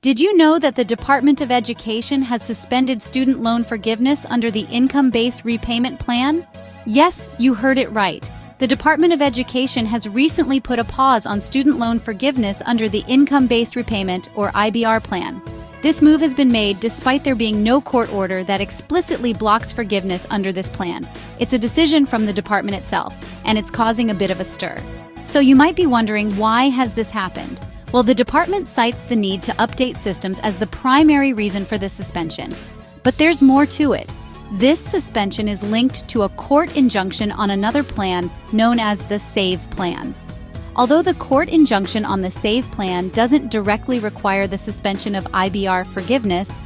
Did you know that the Department of Education has suspended student loan forgiveness under the income-based repayment plan? Yes, you heard it right. The Department of Education has recently put a pause on student loan forgiveness under the income-based repayment, or IBR plan. This move has been made despite there being no court order that explicitly blocks forgiveness under this plan. It's a decision from the department itself, and it's causing a bit of a stir. So you might be wondering, why has this happened? Well, the department cites the need to update systems as the primary reason for this suspension. But there's more to it. This suspension is linked to a court injunction on another plan known as the SAVE plan. Although the court injunction on the SAVE plan doesn't directly require the suspension of IBR forgiveness,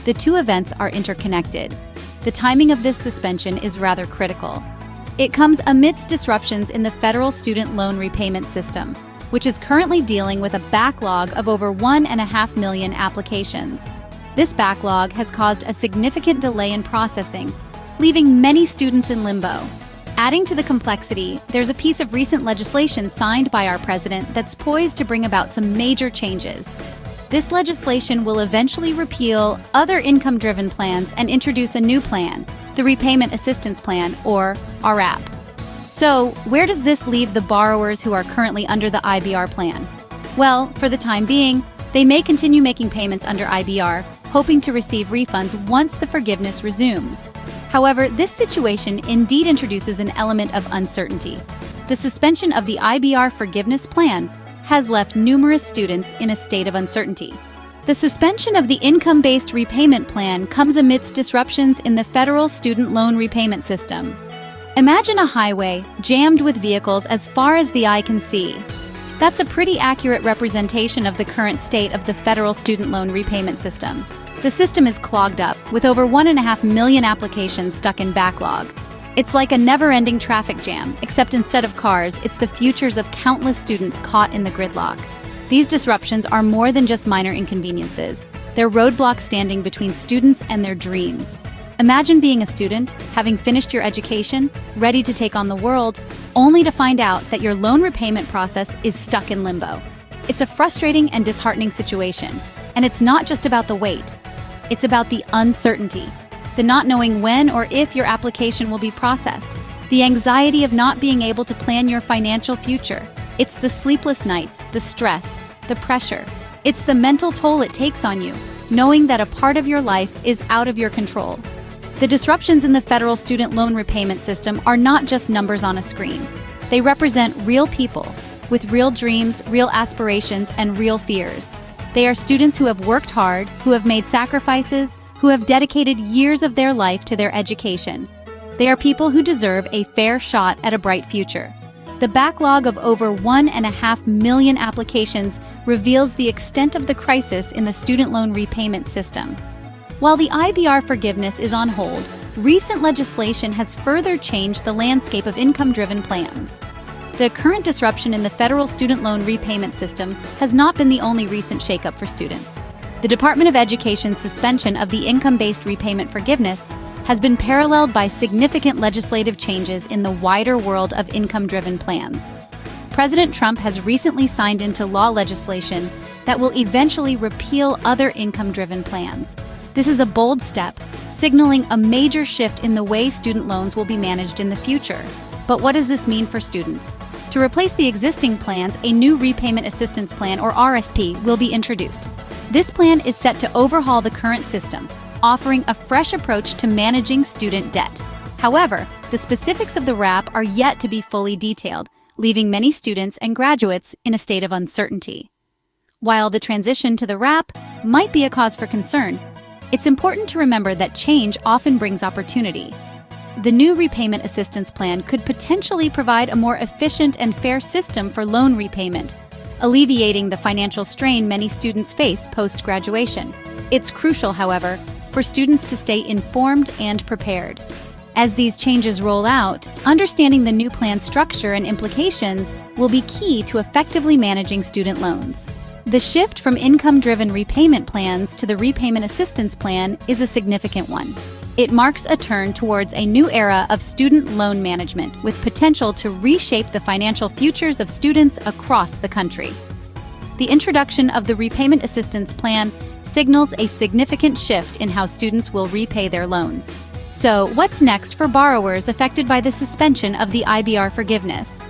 the two events are interconnected. The timing of this suspension is rather critical. It comes amidst disruptions in the federal student loan repayment system, which is currently dealing with a backlog of over 1.5 million applications. This backlog has caused a significant delay in processing, leaving many students in limbo. Adding to the complexity, there's a piece of recent legislation signed by our president that's poised to bring about some major changes. This legislation will eventually repeal other income-driven plans and introduce a new plan, the Repayment Assistance Plan, or RAP. So, where does this leave the borrowers who are currently under the IBR plan? Well, for the time being, they may continue making payments under IBR, hoping to receive refunds once the forgiveness resumes. However, this situation indeed introduces an element of uncertainty. The suspension of the IBR forgiveness plan has left numerous students in a state of uncertainty. The suspension of the income-based repayment plan comes amidst disruptions in the federal student loan repayment system. Imagine a highway jammed with vehicles as far as the eye can see. That's a pretty accurate representation of the current state of the federal student loan repayment system. The system is clogged up, with over 1.5 million applications stuck in backlog. It's like a never-ending traffic jam, except instead of cars, it's the futures of countless students caught in the gridlock. These disruptions are more than just minor inconveniences. They're roadblocks standing between students and their dreams. Imagine being a student, having finished your education, ready to take on the world, only to find out that your loan repayment process is stuck in limbo. It's a frustrating and disheartening situation, and it's not just about the wait. It's about the uncertainty, the not knowing when or if your application will be processed, the anxiety of not being able to plan your financial future. It's the sleepless nights, the stress, the pressure. It's the mental toll it takes on you, knowing that a part of your life is out of your control. The disruptions in the federal student loan repayment system are not just numbers on a screen. They represent real people with real dreams, real aspirations, and real fears. They are students who have worked hard, who have made sacrifices, who have dedicated years of their life to their education. They are people who deserve a fair shot at a bright future. The backlog of over 1.5 million applications reveals the extent of the crisis in the student loan repayment system. While the IBR forgiveness is on hold, recent legislation has further changed the landscape of income-driven plans. The current disruption in the federal student loan repayment system has not been the only recent shakeup for students. The Department of Education's suspension of the income-based repayment forgiveness has been paralleled by significant legislative changes in the wider world of income-driven plans. President Trump has recently signed into law legislation that will eventually repeal other income-driven plans. This is a bold step, signaling a major shift in the way student loans will be managed in the future. But what does this mean for students? To replace the existing plans, a new Repayment Assistance Plan, or RSP, will be introduced. This plan is set to overhaul the current system, offering a fresh approach to managing student debt. However, the specifics of the RAP are yet to be fully detailed, leaving many students and graduates in a state of uncertainty. While the transition to the RAP might be a cause for concern, it's important to remember that change often brings opportunity. The new Repayment Assistance Plan could potentially provide a more efficient and fair system for loan repayment, alleviating the financial strain many students face post-graduation. It's crucial, however, for students to stay informed and prepared. As these changes roll out, understanding the new plan's structure and implications will be key to effectively managing student loans. The shift from income-driven repayment plans to the Repayment Assistance Plan is a significant one. It marks a turn towards a new era of student loan management with potential to reshape the financial futures of students across the country. The introduction of the Repayment Assistance Plan signals a significant shift in how students will repay their loans. So, what's next for borrowers affected by the suspension of the IBR forgiveness?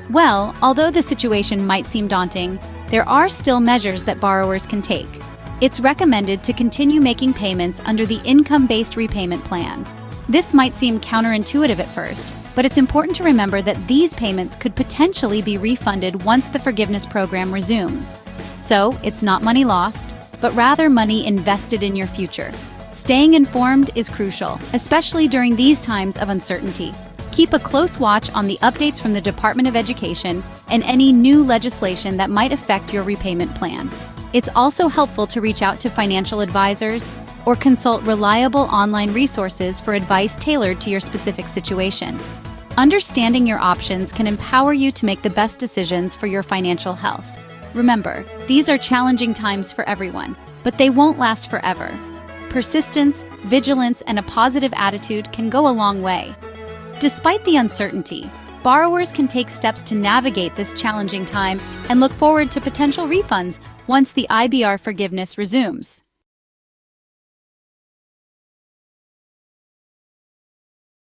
Well, although the situation might seem daunting, there are still measures that borrowers can take. It's recommended to continue making payments under the income-based repayment plan. This might seem counterintuitive at first, but it's important to remember that these payments could potentially be refunded once the forgiveness program resumes. So, it's not money lost, but rather money invested in your future. Staying informed is crucial, especially during these times of uncertainty. Keep a close watch on the updates from the Department of Education and any new legislation that might affect your repayment plan. It's also helpful to reach out to financial advisors or consult reliable online resources for advice tailored to your specific situation. Understanding your options can empower you to make the best decisions for your financial health. Remember, these are challenging times for everyone, but they won't last forever. Persistence, vigilance, and a positive attitude can go a long way. Despite the uncertainty, borrowers can take steps to navigate this challenging time and look forward to potential refunds once the IBR forgiveness resumes.